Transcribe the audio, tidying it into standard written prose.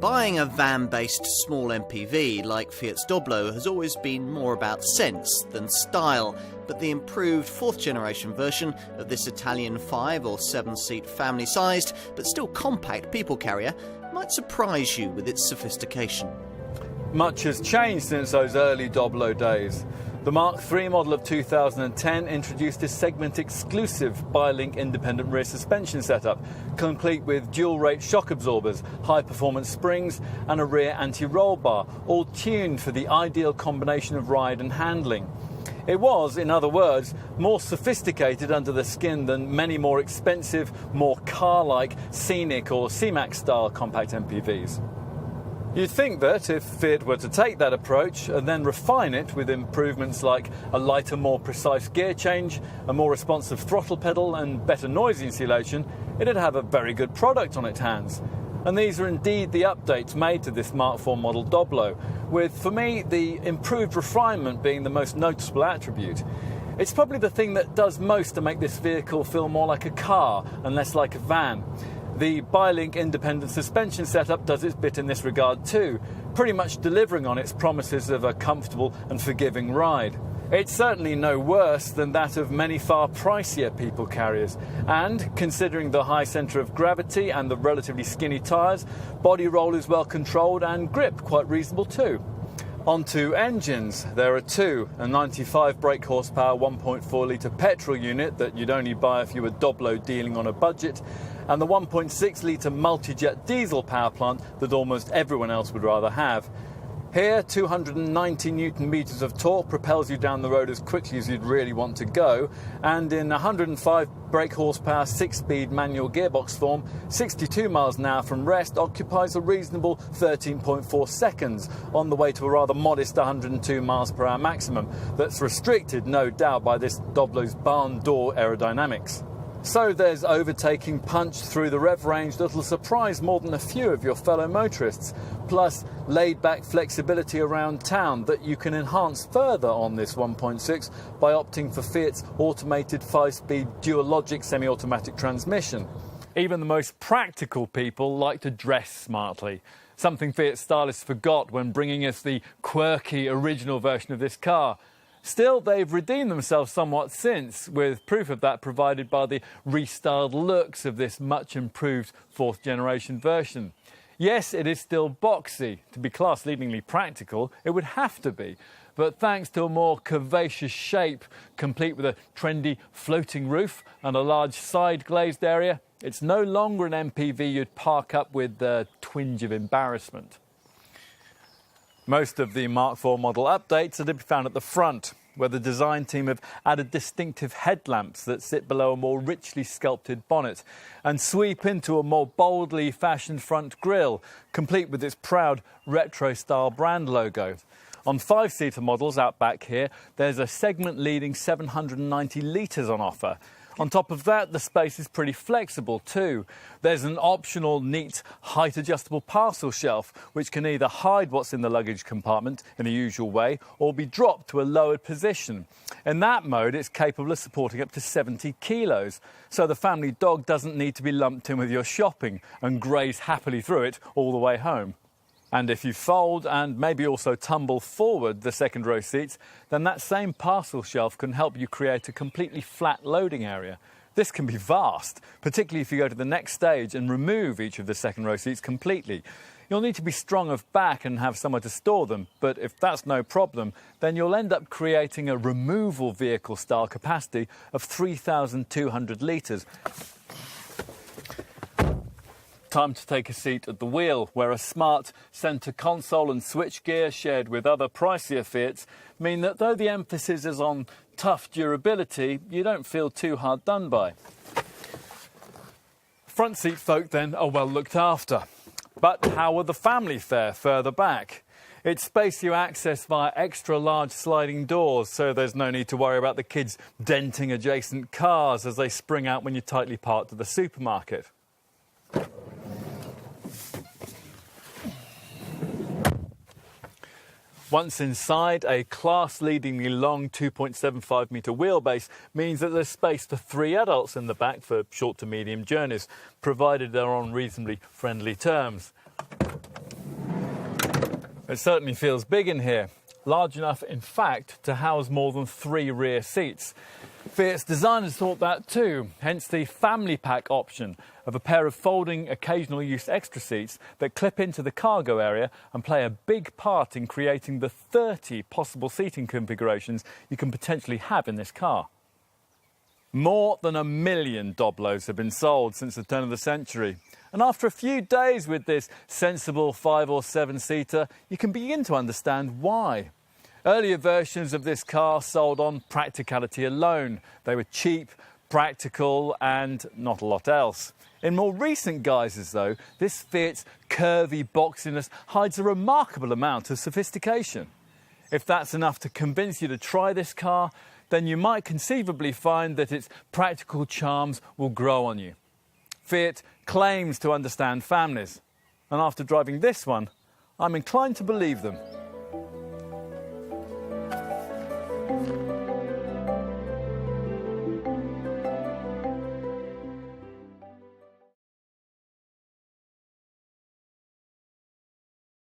Buying a van-based small MPV like Fiat Doblo has always been more about sense than style, but the improved fourth-generation version of this Italian 5- or 7-seat family-sized but still compact people carrier might surprise you with its sophistication. Much has changed since those early Doblo days. The Mark III model of 2010 introduced a segment-exclusive bi-link independent rear suspension setup, complete with dual-rate shock absorbers, high-performance springs and a rear anti-roll bar, all tuned for the ideal combination of ride and handling. It was, in other words, more sophisticated under the skin than many more expensive, more car-like, scenic or C-Max-style compact MPVs. You'd think that if Fiat were to take that approach and then refine it with improvements like a lighter, more precise gear change, a more responsive throttle pedal and better noise insulation, it'd have a very good product on its hands. And these are indeed the updates made to this Mark IV model Doblo, with, for me, the improved refinement being the most noticeable attribute. It's probably the thing that does most to make this vehicle feel more like a car and less like a van. The bi-link independent suspension setup does its bit in this regard too, pretty much delivering on its promises of a comfortable and forgiving ride. It's certainly no worse than that of many far pricier people carriers, and considering the high centre of gravity and the relatively skinny tyres, body roll is well controlled and grip quite reasonable too. Onto engines. There are two, a 95 brake horsepower 1.4 litre petrol unit that you'd only buy if you were Doblo dealing on a budget, and the 1.6 litre multi-jet diesel power plant that almost everyone else would rather have. Here, 290 newton metres of torque propels you down the road as quickly as you'd really want to go, and in 105 brake horsepower 6-speed manual gearbox form, 62 miles an hour from rest occupies a reasonable 13.4 seconds on the way to a rather modest 102 miles per hour maximum that's restricted, no doubt, by this Doblo's barn door aerodynamics. So there's overtaking punch through the rev range that'll surprise more than a few of your fellow motorists, plus laid-back flexibility around town that you can enhance further on this 1.6 by opting for Fiat's automated 5-speed dual-logic semi-automatic transmission. Even the most practical people like to dress smartly, something Fiat stylists forgot when bringing us the quirky original version of this car. Still, they've redeemed themselves somewhat since, with proof of that provided by the restyled looks of this much-improved fourth-generation version. Yes, it is still boxy. To be class-leadingly practical, it would have to be. But thanks to a more curvaceous shape, complete with a trendy floating roof and a large side-glazed area, it's no longer an MPV you'd park up with a twinge of embarrassment. Most of the Mark IV model updates are to be found at the front, where the design team have added distinctive headlamps that sit below a more richly sculpted bonnet and sweep into a more boldly fashioned front grille, complete with its proud retro-style brand logo. On 5-seater models out back here, there's a segment-leading 790 litres on offer. On top of that, the space is pretty flexible too. There's an optional, neat, height-adjustable parcel shelf, which can either hide what's in the luggage compartment in the usual way or be dropped to a lowered position. In that mode, it's capable of supporting up to 70 kilos, so the family dog doesn't need to be lumped in with your shopping and graze happily through it all the way home. And if you fold and maybe also tumble forward the second row seats, then that same parcel shelf can help you create a completely flat loading area. This can be vast, particularly if you go to the next stage and remove each of the second row seats completely. You'll need to be strong of back and have somewhere to store them, but if that's no problem, then you'll end up creating a removal vehicle style capacity of 3,200 litres. Time to take a seat at the wheel, where a smart centre console and switchgear shared with other pricier Fiats mean that though the emphasis is on tough durability, you don't feel too hard done by. Front seat folk then are well looked after. But how will the family fare further back? It's space you access via extra large sliding doors, so there's no need to worry about the kids denting adjacent cars as they spring out when you're tightly parked at the supermarket. Once inside, a class-leadingly long 2.75 metre wheelbase means that there's space for 3 adults in the back for short to medium journeys, provided they're on reasonably friendly terms. It certainly feels big in here. Large enough, in fact, to house more than 3 rear seats. Fiat's designers thought that too, hence the family pack option of a pair of folding occasional use extra seats that clip into the cargo area and play a big part in creating the 30 possible seating configurations you can potentially have in this car. More than 1 million Doblos have been sold since the turn of the century. And after a few days with this sensible 5 or 7-seater, you can begin to understand why. Earlier versions of this car sold on practicality alone. They were cheap, practical and not a lot else. In more recent guises though, this Fiat's curvy boxiness hides a remarkable amount of sophistication. If that's enough to convince you to try this car, then you might conceivably find that its practical charms will grow on you. Fiat claims to understand families, and after driving this one, I'm inclined to believe them.